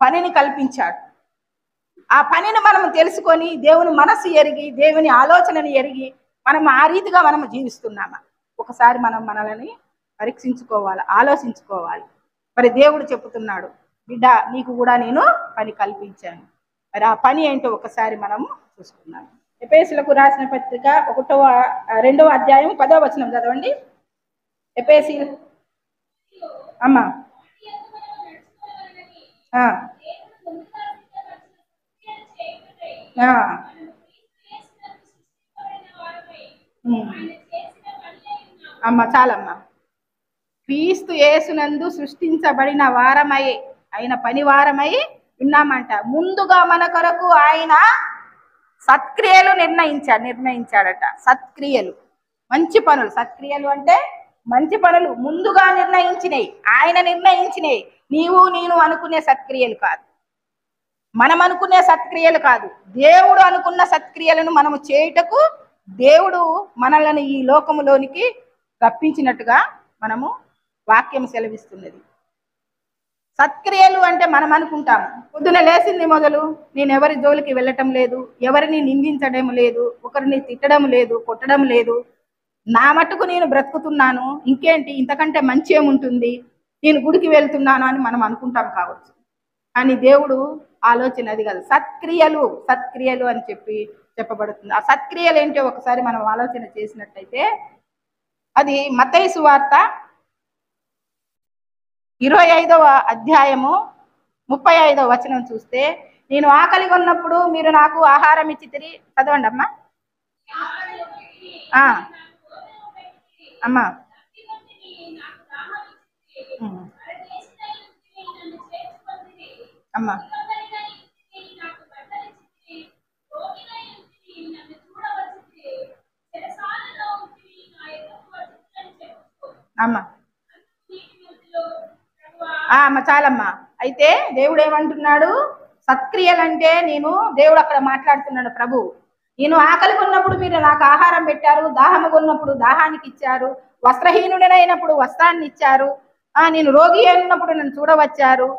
పనిని కల్పించాడు. ఆ పనిని మనం తెలుసుకొని దేవుని మనసు ఎరిగి, దేవుని ఆలోచనని ఎరిగి మనం ఆ రీతిగా మనం జీవిస్తున్నామా? ఒకసారి మనం మనల్ని పరీక్షించుకోవాలి, ఆలోచించుకోవాలి. మరి దేవుడు చెప్తున్నాడు, బిడ్డ నీకు కూడా నేను పని కల్పించాను. మరి ఆ పని ఏంటో ఒకసారి మనము చూసుకున్నాం. ఎఫెసీయులకు రాసిన పత్రిక 2వ అధ్యాయం 10వ వచనం చదవండి. ఎఫెసీయులు అమ్మా అమ్మా చాలమ్మా. క్రీస్తు యేసునందు సృష్టించబడిన వారమై, ఆయన పని వారమై ఉన్నామంట. ముందుగా మన కొరకు ఆయన సత్క్రియలు నిర్ణయించాడట. సత్క్రియలు, మంచి పనులు. సత్క్రియలు అంటే మంచి పనులు ముందుగా నిర్ణయించినవి, ఆయన నిర్ణయించినవి. నీవు నేను అనుకునే సత్క్రియలు కాదు, మనం అనుకునే సత్క్రియలు కాదు. దేవుడు అనుకున్న సత్క్రియలను మనము చేయుటకు దేవుడు మనల్ని ఈ లోకములోనికి రప్పించినట్టుగా మనము వాక్యం సెలవిస్తున్నది. సత్క్రియలు అంటే మనం అనుకుంటాము, పొద్దున లేచింది మొదలు నేను ఎవరి జోలికి వెళ్ళటం లేదు, ఎవరిని నిందించడం లేదు, ఒకరిని తిట్టడం లేదు, కొట్టడం లేదు, నా మట్టుకు నేను బ్రతుకుతున్నాను, ఇంకేంటి ఇంతకంటే మంచి ఏముంటుంది, నేను గుడికి వెళ్తున్నాను అని మనం అనుకుంటాం కావచ్చు. కానీ దేవుడు ఆలోచన అది కాదు. సత్క్రియలు అని చెప్పబడుతుంది. ఆ సత్క్రియలు ఏంటో ఒకసారి మనం ఆలోచన చేసినట్టయితే అది మత్తయి సువార్త 25వ అధ్యాయము 35వ వచనం చూస్తే, నేను ఆకలిగా ఉన్నప్పుడు మీరు నాకు ఆహారం ఇచ్చితిరి. చదవండి అమ్మా. అమ్మా అమ్మా అమ్మా అమ్మ చాలమ్మా. అయితే దేవుడు ఏమంటున్నాడు? సత్క్రియలంటే దేవుడు అక్కడ మాట్లాడుతున్నాడు. ప్రభు, నేను ఆకలి కొన్నప్పుడు మీరు నాకు ఆహారం పెట్టారు, దాహము కొన్నప్పుడు దాహానికి ఇచ్చారు, వస్త్రహీనుడైనప్పుడు వస్త్రాన్ని ఇచ్చారు, నేను రోగి అయినప్పుడు నన్ను చూడవచ్చారు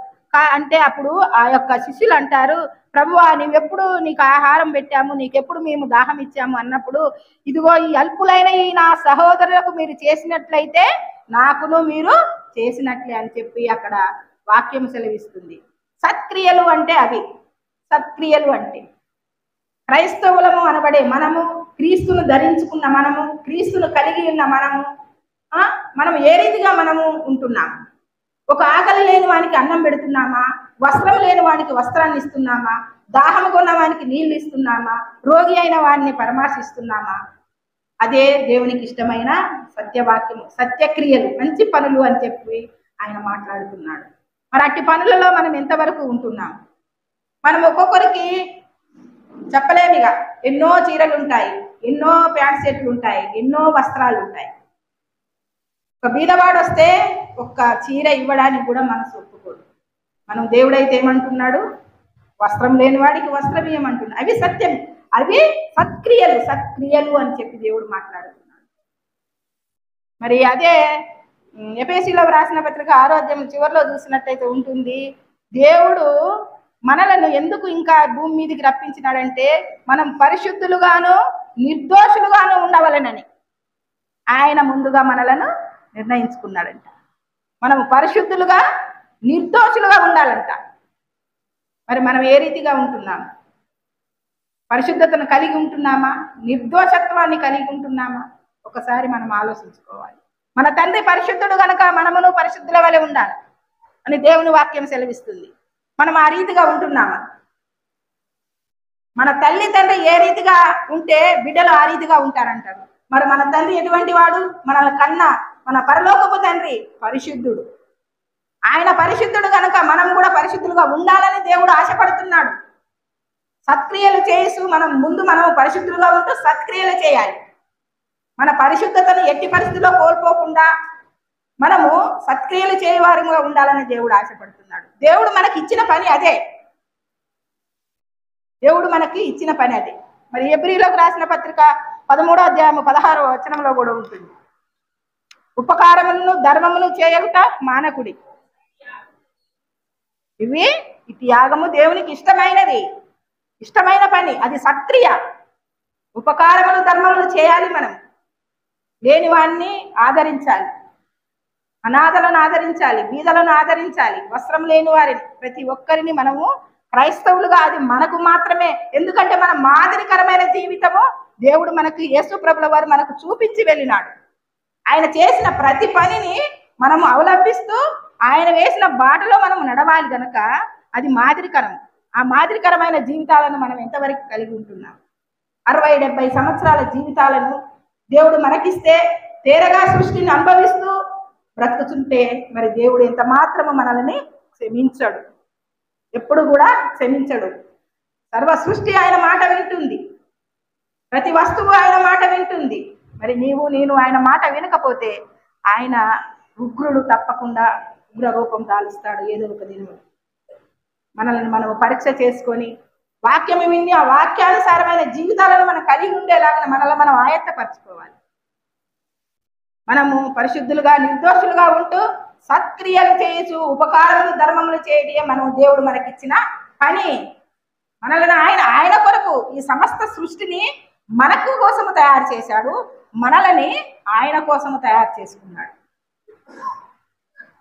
అంటే అప్పుడు ఆ యొక్క శిష్యులు అంటారు, ప్రభువా నీవెప్పుడు నీకు ఆహారం పెట్టాము, నీకెప్పుడు మేము దాహం ఇచ్చాము అన్నప్పుడు, ఇదిగో ఈ అల్పులైన ఈ నా సహోదరులకు మీరు చేసినట్లయితే నాకును మీరు చేసినట్లే అని చెప్పి అక్కడ వాక్యం సెలవిస్తుంది. సత్క్రియలు అంటే అవి. సత్క్రియలు అంటే క్రైస్తవులము అనబడే మనము, క్రీస్తును ధరించుకున్న మనము, క్రీస్తును కలిగి ఉన్న మనము, మనం ఏ రీతిగా మనము ఉంటున్నాము? ఒక ఆకలి లేని వానికి అన్నం పెడుతున్నామా? వస్త్రం లేని వానికి వస్త్రాన్ని ఇస్తున్నామా? దాహము కొన్న వానికి నీళ్లు ఇస్తున్నామా? రోగి అయిన వాడిని పరామర్శిస్తున్నామా? అదే దేవునికి ఇష్టమైన సత్యవాక్యము, సత్యక్రియలు, మంచి పనులు అని చెప్పి ఆయన మాట్లాడుతున్నాడు. మరి అట్టి పనులలో మనం ఎంతవరకు ఉంటున్నాం? మనం ఒక్కొక్కరికి చెప్పలేమిగా. ఎన్నో చీరలు ఉంటాయి, ఎన్నో ప్యాంట్ సెట్లు ఉంటాయి, ఎన్నో వస్త్రాలు ఉంటాయి. ఒక బీదవాడు వస్తే ఒక్క చీర ఇవ్వడానికి కూడా మనసు ఒప్పుకోడు. మనం దేవుడైతే ఏమంటున్నాడు? వస్త్రం లేని వాడికి వస్త్రం ఇవ్వమంటున్నాడు. అవి సత్యం, అవి సత్క్రియలు, సత్క్రియలు అని చెప్పి దేవుడు మాట్లాడుతున్నాడు. మరి అదే ఎఫెసీలో రాసిన పత్రిక 6వ అధ్యాయం చివరిలో చూసినట్టయితే ఉంటుంది, దేవుడు మనలను ఎందుకు ఇంకా భూమి మీదకి రప్పించినాడంటే మనం పరిశుద్ధులుగాను నిర్దోషులుగాను ఉండవలెనని ఆయన ముందుగా మనలను నిర్ణయించుకున్నాడంట. మనం పరిశుద్ధులుగా నిర్దోషులుగా ఉండాలంట. మరి మనం ఏ రీతిగా ఉంటున్నాం? పరిశుద్ధతను కలిగి ఉంటున్నామా? నిర్దోషత్వాన్ని కలిగి ఉంటున్నామా? ఒకసారి మనం ఆలోచించుకోవాలి. మన తండ్రి పరిశుద్ధుడు కనుక మనమును పరిశుద్ధుల వలె ఉండాలి అని దేవుని వాక్యం సెలవిస్తుంది. మనం ఆ రీతిగా ఉంటున్నామా? మన తల్లి తండ్రి ఏ రీతిగా ఉంటే బిడ్డలు ఆ రీతిగా ఉంటారంటారు. మరి మన తండ్రి ఎటువంటి వాడు? మనల్ని కన్నా మన పరలోకపు తండ్రి పరిశుద్ధుడు. ఆయన పరిశుద్ధుడు కనుక మనం కూడా పరిశుద్ధులుగా ఉండాలని దేవుడు ఆశపడుతున్నాడు. సత్క్రియలు చేస్తూ మనం పరిశుద్ధులుగా ఉంటూ సత్క్రియలు చేయాలి. మన పరిశుద్ధతను ఎట్టి పరిస్థితిలో కోల్పోకుండా మనము సత్క్రియలు చేయవారుగా ఉండాలని దేవుడు ఆశపడుతున్నాడు. దేవుడు మనకి ఇచ్చిన పని అదే. దేవుడు మనకి ఇచ్చిన పని అదే. మరి హెబ్రీయులకు రాసిన పత్రిక 13వ అధ్యాయం 16వ వచనంలో కూడా ఉంటుంది, ఉపకారములను ధర్మమును చేయుట మానకుడి. ఇవి ఈ త్యాగము దేవునికి ఇష్టమైనది, ఇష్టమైన పని. అది సత్క్రియ. ఉపకారములు ధర్మములు చేయాలి. మనం లేని వారిని ఆదరించాలి, అనాథలను ఆదరించాలి, బీదలను ఆదరించాలి, వస్త్రం లేని వారిని, ప్రతి ఒక్కరిని మనము క్రైస్తవులుగా, అది మనకు మాత్రమే. ఎందుకంటే మన మాదిరికరమైన జీవితము దేవుడు మనకు, యేసు ప్రభుల వారు మనకు చూపించి వెళ్ళినాడు. ఆయన చేసిన ప్రతి పనిని మనము అవలంబిస్తూ ఆయన వేసిన బాటలో మనం నడవాలి కనుక అది మాదిరికరం. ఆ మాదిరికరమైన జీవితాలను మనం ఎంతవరకు కలిగి ఉంటున్నాం? 60-70 సంవత్సరాల జీవితాలను దేవుడు మనకిస్తే తేరగా సృష్టిని అనుభవిస్తూ బ్రతుకుతుంటే మరి దేవుడు ఎంత మాత్రము మనల్ని క్షమించడు, ఎప్పుడు కూడా క్షమించడు. సర్వ సృష్టి ఆయన మాట వింటుంది, ప్రతి వస్తువు ఆయన మాట వింటుంది. మరి నేను ఆయన మాట వినకపోతే ఆయన ఉగ్రుడు తప్పకుండా ఉగ్ర రూపం దాలుస్తాడు ఏదో ఒక దినము. మనల్ని మనం పరీక్ష చేసుకొని వాక్యం విని ఆ వాక్యానుసారమైన జీవితాలను మనం కలిగి ఉండేలాగా మనల్ని మనం ఆయత్తపరచుకోవాలి. మనము పరిశుద్ధులుగా నిర్దోషులుగా ఉంటూ సత్క్రియలు చేయొచ్చు, ఉపకారములు ధర్మములు చేయడం మనం దేవుడు మనకిచ్చిన పని. మనల్ని ఆయన కొరకు ఈ సమస్త సృష్టిని మనకు కోసము తయారు చేశాడు, మనల్ని ఆయన కోసము తయారు చేసుకున్నాడు.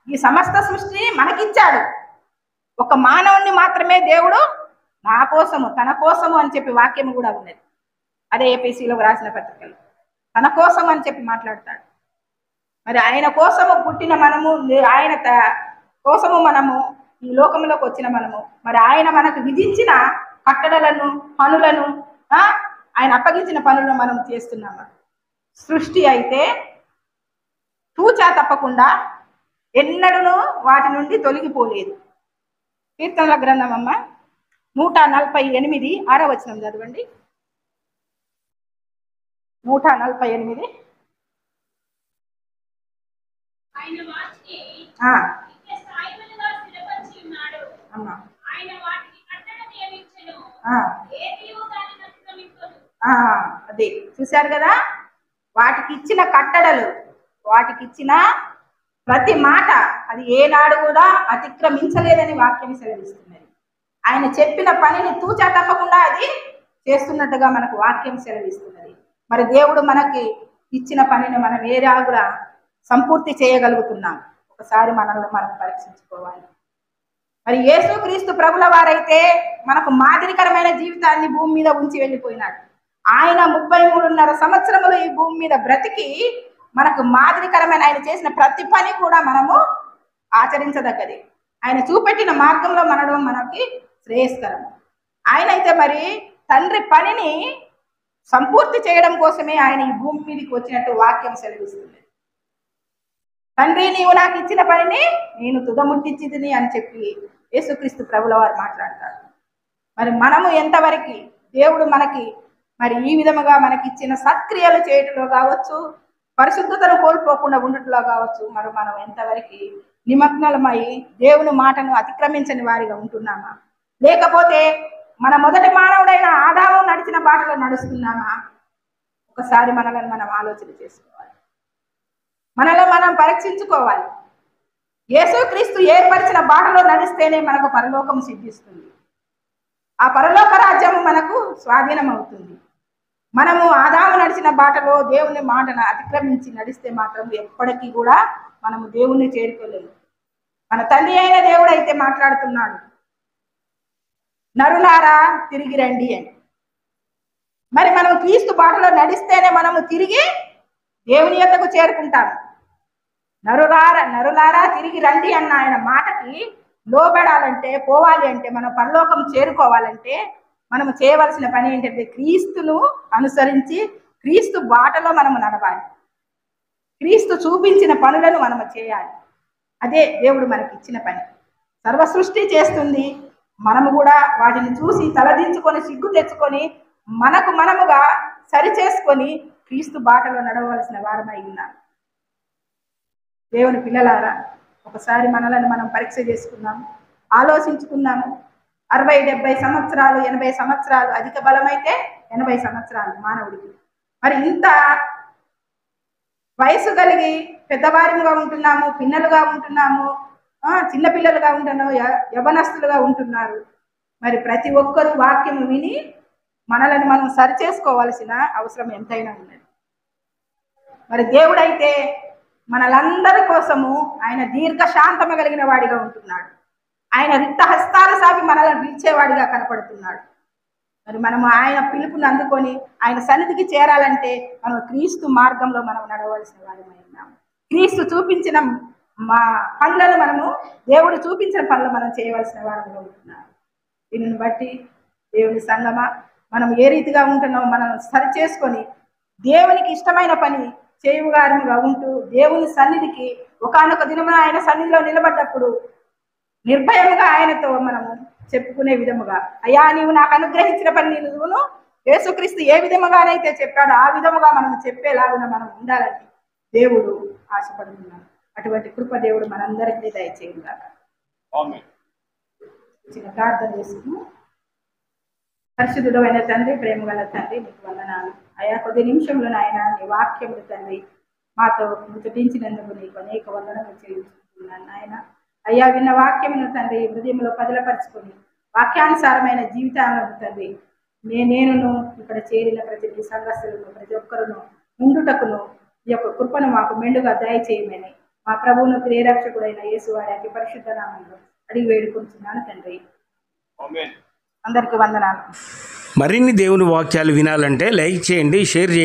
ఈ సమస్త సృష్టిని మనకిచ్చాడు. ఒక మానవుణ్ణి మాత్రమే దేవుడు నా కోసము, తన కోసము అని చెప్పి వాక్యము కూడా ఉన్నది. అదే ఏపీసీలో రాసిన పత్రికలు తన కోసం అని చెప్పి మాట్లాడతాడు. మరి ఆయన కోసము పుట్టిన మనము, ఆయన కోసము మనము ఈ లోకంలోకి వచ్చిన మనము, మరి ఆయన మనకు విధించిన కట్టడలను, పనులను, ఆయన అప్పగించిన పనులను మనం చేస్తున్నాము. సృష్టి అయితే తూచా తప్పకుండా ఎన్నడూ వాటి నుండి తొలగిపోలేదు. కీర్తనల గ్రంథం 148 6వ వచనం చదవండి. 148. అదే చూశారు కదా, వాటికి ఇచ్చిన కట్టడలు, వాటికి ఇచ్చిన ప్రతి మాట అది ఏనాడు కూడా అతిక్రమించలేదని వాక్యం సెలవిస్తున్నది. ఆయన చెప్పిన పనిని తూచా తప్పకుండా అది చేస్తున్నట్టుగా మనకు వాక్యం సెలవిస్తున్నది. మరి దేవుడు మనకి ఇచ్చిన పనిని మనం ఏ రాగులా సంపూర్తి చేయగలుగుతున్నాం? ఒకసారి మనల్ని మనం పరీక్షించుకోవాలి. మరి యేసుక్రీస్తు ప్రభుల వారైతే మనకు మాదిరికరమైన జీవితాన్ని భూమి మీద ఉంచి వెళ్ళిపోయినాడు. ఆయన 33.5 సంవత్సరములు ఈ భూమి మీద బ్రతికి మనకు మాదిరికరమైన, ఆయన చేసిన ప్రతి పని కూడా మనము ఆచరించదగ్గది. ఆయన చూపెట్టిన మార్గంలో మనడం మనకి శ్రేయస్కరం. ఆయన అయితే మరి తండ్రి పనిని సంపూర్తి చేయడం కోసమే ఆయన ఈ భూమి మీదకి వచ్చినట్టు వాక్యం సెలవిస్తుంది. తండ్రి, నీవు నాకు ఇచ్చిన పనిని నేను తుదముట్టించితిని అని చెప్పి యేసుక్రీస్తు ప్రభుల వారు మాట్లాడతాడు. మరి మనము ఎంతవరకు దేవుడు మనకి మరి ఈ విధముగా మనకి ఇచ్చిన సత్క్రియలు చేయటంలో కావచ్చు, పరిశుద్ధతను కోల్పోకుండా ఉండటంలో కావచ్చు, మరి మనం ఎంతవరకు నిమగ్నమై దేవుని మాటను అతిక్రమించని వారిగా ఉంటున్నామా? లేకపోతే మన మొదటి మానవుడైన ఆదాము నడిచిన బాటలో నడుస్తున్నామా? ఒకసారి మనల్ని మనం ఆలోచన చేసుకోవాలి, మనల్ని మనం పరీక్షించుకోవాలి. యేసుక్రీస్తు ఏర్పరిచిన బాటలో నడిస్తేనే మనకు పరలోకం సిద్ధిస్తుంది. ఆ పరలోక రాజ్యము మనకు స్వాధీనం అవుతుంది. మనము ఆదాము నడిచిన బాటలో దేవుని మాటను అతిక్రమించి నడిస్తే మాత్రం ఎప్పటికీ కూడా మనము దేవుణ్ణి చేరుకోలేము. మన తండ్రి అయిన దేవుడు అయితే మాట్లాడుతున్నాడు, నరులారా తిరిగి రండి అని. మరి మనం క్రీస్తు బాటలో నడిస్తేనే మనము తిరిగి దేవుని యొద్దకు చేరుకుంటాము. నరులారా తిరిగి రండి అన్న ఆయన మాటకి లోబడాలంటే, పోవాలి అంటే, మనం పరలోకం చేరుకోవాలంటే మనము చేయవలసిన పని ఏంటంటే క్రీస్తును అనుసరించి క్రీస్తు బాటలో మనము నడవాలి. క్రీస్తు చూపించిన పనులను మనము చేయాలి. అదే దేవుడు మనకి ఇచ్చిన పని. సర్వ సృష్టి చేస్తుంది, మనము కూడా వాటిని చూసి తలదించుకొని సిగ్గు తెచ్చుకొని మనకు మనముగా సరి చేసుకొని క్రీస్తు బాటలో నడవలసిన వారమై ఉన్నాం. దేవుని పిల్లలారా, ఒకసారి మనల్ని మనం పరీక్ష చేసుకున్నాము, ఆలోచించుకున్నాము. 60, 70 సంవత్సరాలు, 80 సంవత్సరాలు, అధిక బలమైతే 80 సంవత్సరాలు మానవుడికి. మరి ఇంత వయసు కలిగి పెద్దవారిగా ఉంటున్నాము, పిన్నలుగా ఉంటున్నాము, చిన్నపిల్లలుగా ఉంటున్నాము, యవనస్తులుగా ఉంటున్నారు. మరి ప్రతి ఒక్కరూ వాక్యం విని మనల్ని మనం సరి చేసుకోవాల్సిన అవసరం ఎంతైనా ఉన్నది. మరి దేవుడైతే మనలందరి కోసము ఆయన దీర్ఘశాంతము కలిగిన వాడిగా ఉంటున్నాడు. ఆయన రిక్త హస్తాల సాపి మనల్ని పిలిచేవాడిగా కనపడుతున్నాడు. మరి మనము ఆయన పిలుపుని అందుకొని ఆయన సన్నిధికి చేరాలంటే మనం క్రీస్తు మార్గంలో మనం నడవలసిన వారమై ఉన్నాము. క్రీస్తు చూపించిన మా పనులను మనము, దేవుడు చూపించిన పనులు మనం చేయవలసిన వారంగా ఉంటున్నాము. దీనిని బట్టి దేవుని సంగమా, మనం ఏ రీతిగా ఉంటున్నామో మనం సరి చేసుకొని దేవునికి ఇష్టమైన పని చేయుగారుగా ఉంటూ దేవుని సన్నిధికి ఒకానొక దినమున ఆయన సన్నిధిలో నిలబడ్డప్పుడు నిర్భయంగా ఆయనతో మనము చెప్పుకునే విధముగా, అయ్యా నీవు నాకు అనుగ్రహించిన పని నువ్వును యేసుక్రీస్తు ఏ విధముగానైతే చెప్పాడో ఆ విధముగా మనం చెప్పేలాగా మనం ఉండాలని దేవుడు ఆశపడుతున్నాడు. అటువంటి కృప దేవుడు మనందరికీ దయచేయుగాక. చిన్న ప్రార్థన చేసుకుని, పరిశుద్ధుడు అయిన తండ్రి, ప్రేమగల తండ్రి, నీకు వందనాలు అయ్యా. కొద్ది నిమిషంలో నాయన నీ వాక్యములు తండ్రి మాతో ముచ్చటించినందుకు నీకు అనేక వందనలు చెల్లించుకుంటున్నాను నాయన. అయ్యా, విన్న వాక్యమును తండ్రి హృదయంలో పదిలపరుచుకొని వాక్యానుసారమైన జీవితాలను తండ్రి నేనును ఇక్కడ చేరిన ప్రతి సంఘస్థులను ప్రతి ఒక్కరును ఉండుటకును ఈ యొక్క కృపను మాకు మెండుగా దయచేయమని మా ప్రభువును ప్రియరక్షకుడైన యేసువారి అతి పరిశుద్ధ నామములో అడిగి వేడుకుంటున్నాను తండ్రి. అందరికీ వందనాలు. మరిన్ని దేవుని వాక్యాలు వినాలంటే లైక్ చేయండి, షేర్ చేయండి.